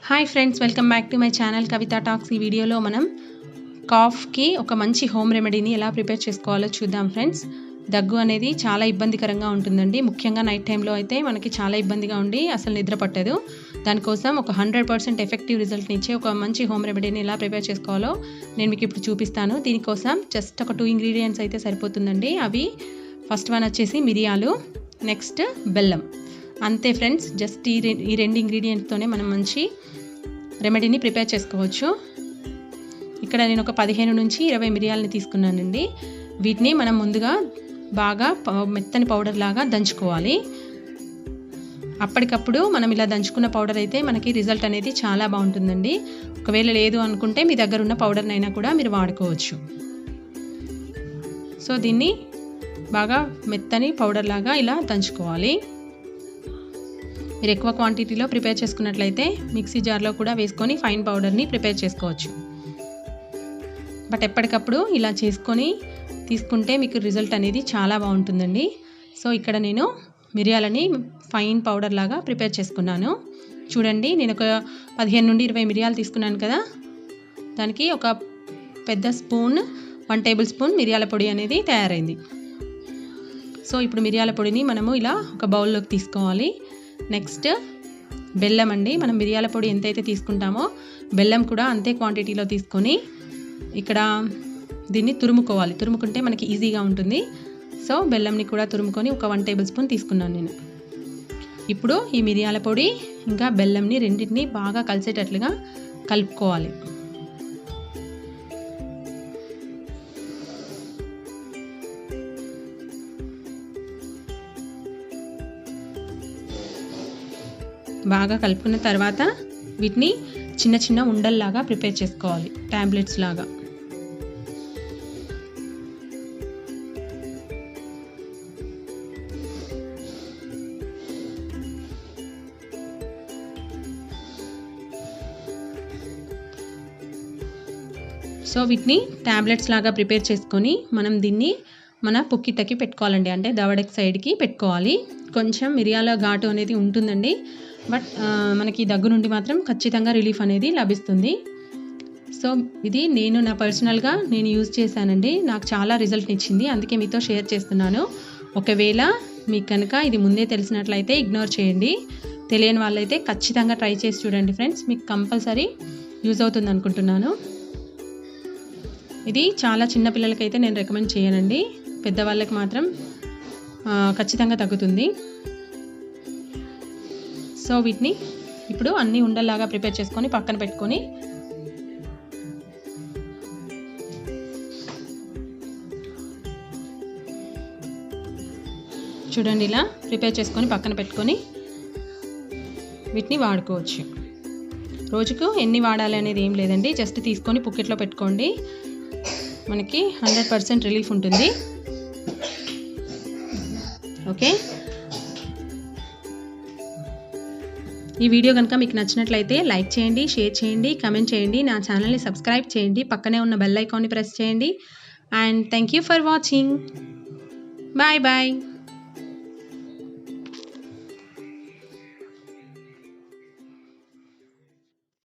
Hi friends, welcome back to my channel Kavitha talks. ఈ వీడియోలో మనం కాఫ్కి ఒక మంచి హోమ్ రెమెడీని ఎలా ప్రిపేర్ చేసుకోవాలో చూద్దాం ఫ్రెండ్స్. దగ్గు అనేది చాలా ఇబ్బందికరంగా ఉంటుందండి. ముఖ్యంగా నైట్ టైంలో అయితే మనకి చాలా ఇబ్బందిగా ఉండి అసలు నిద్ర పట్టదు. దానికోసం ఒక 100% ఎఫెక్టివ్ రిజల్ట్ని ఇచ్చే ఒక మంచి హోమ్ రెమెడీని ఎలా ప్రిపేర్ చేసుకోవాలో నేను మీకు ఇప్పుడు చూపిస్తాను. దీనికోసం జస్ట్ ఒక 2 ఇంగ్రీడియంట్స్ అయితే సరిపోతుందండి. అవి ఫస్ట్ వన్ వచ్చేసి మిరియాలు, నెక్స్ట్ బెల్లం. అంతే ఫ్రెండ్స్, జస్ట్ ఈ రెండు ఇంగ్రీడియంట్స్తోనే మనం మంచి రెమెడీని ప్రిపేర్ చేసుకోవచ్చు. ఇక్కడ నేను ఒక 15 నుంచి 20 మిరియాలని తీసుకున్నానండి. వీటిని మనం ముందుగా బాగా మెత్తని పౌడర్ లాగా దంచుకోవాలి. అప్పటికప్పుడు మనం ఇలా దంచుకున్న పౌడర్ అయితే మనకి రిజల్ట్ అనేది చాలా బాగుంటుందండి. ఒకవేళ లేదు అనుకుంటే మీ దగ్గర ఉన్న పౌడర్నైనా కూడా మీరు వాడుకోవచ్చు. సో దీన్ని బాగా మెత్తని పౌడర్ లాగా ఇలా దంచుకోవాలి. మీరు ఎక్కువ క్వాంటిటీలో ప్రిపేర్ చేసుకున్నట్లయితే మిక్సీ జార్లో కూడా వేసుకొని ఫైన్ పౌడర్ని ప్రిపేర్ చేసుకోవచ్చు. బట్ ఎప్పటికప్పుడు ఇలా చేసుకొని తీసుకుంటే మీకు రిజల్ట్ అనేది చాలా బాగుంటుందండి. సో ఇక్కడ నేను మిరియాలని ఫైన్ పౌడర్ లాగా ప్రిపేర్ చేసుకున్నాను. చూడండి, నేను ఒక 15 నుండి 20 మిరియాలు తీసుకున్నాను కదా, దానికి ఒక పెద్ద స్పూన్ 1 టేబుల్ స్పూన్ మిరియాల పొడి అనేది తయారైంది. సో ఇప్పుడు మిరియాల పొడిని మనము ఇలా ఒక బౌల్లోకి తీసుకోవాలి. నెక్స్ట్ బెల్లం అండి. మనం మిరియాల పొడి ఎంతైతే తీసుకుంటామో బెల్లం కూడా అంతే క్వాంటిటీలో తీసుకొని ఇక్కడ దీన్ని తురుముకోవాలి. తురుముకుంటే మనకి ఈజీగా ఉంటుంది. సో బెల్లంని కూడా తురుముకొని ఒక 1 టేబుల్ స్పూన్ తీసుకున్నాను నేను. ఇప్పుడు ఈ మిరియాల పొడి ఇంకా బెల్లంని రెండింటిని బాగా కలిసేటట్లుగా కలుపుకోవాలి. బాగా కలుపుకున్న తర్వాత వీటిని చిన్న చిన్న ఉండల్లాగా ప్రిపేర్ చేసుకోవాలి, టాబ్లెట్స్ లాగా. సో వీటిని టాబ్లెట్స్ లాగా ప్రిపేర్ చేసుకొని మనం దీన్ని మన పుక్కిటకి పెట్టుకోవాలండి. అంటే దవడకి సైడ్కి పెట్టుకోవాలి. కొంచెం మిరియాల ఘాటు అనేది ఉంటుందండి, బట్ మనకి దగ్గు నుండి మాత్రం ఖచ్చితంగా రిలీఫ్ అనేది లభిస్తుంది. సో ఇది నా పర్సనల్గా నేను యూజ్ చేశానండి. నాకు చాలా రిజల్ట్ని ఇచ్చింది, అందుకే మీతో షేర్ చేస్తున్నాను. ఒకవేళ మీకు కనుక ఇది ముందే తెలిసినట్లయితే ఇగ్నోర్ చేయండి. తెలియని వాళ్ళైతే ఖచ్చితంగా ట్రై చేసి చూడండి ఫ్రెండ్స్. మీకు కంపల్సరీ యూజ్ అవుతుంది అనుకుంటున్నాను. ఇది చాలా చిన్న పిల్లలకైతే నేను రికమెండ్ చేయనండి. పెద్దవాళ్ళకి మాత్రం ఖచ్చితంగా తగ్గుతుంది. సో వీటిని ఇప్పుడు అన్ని ఉండల్లాగా ప్రిపేర్ చేసుకొని పక్కన పెట్టుకొని చూడండి, ఇలా ప్రిపేర్ చేసుకొని పక్కన పెట్టుకొని వీటిని వాడుకోవచ్చు. రోజుకు ఎన్ని వాడాలి అనేది ఏం లేదండి, జస్ట్ తీసుకొని పుక్కెట్లో పెట్టుకోండి. మనకి 100% రిలీఫ్ ఉంటుంది. ఓకే, ఈ వీడియో కనుక మీకు నచ్చినట్లయితే లైక్ చేయండి, షేర్ చేయండి, కమెంట్ చేయండి, నా ఛానల్ని సబ్స్క్రైబ్ చేయండి, పక్కనే ఉన్న బెల్ ఐకాన్ని ప్రెస్ చేయండి. And thank you for watching. Bye bye.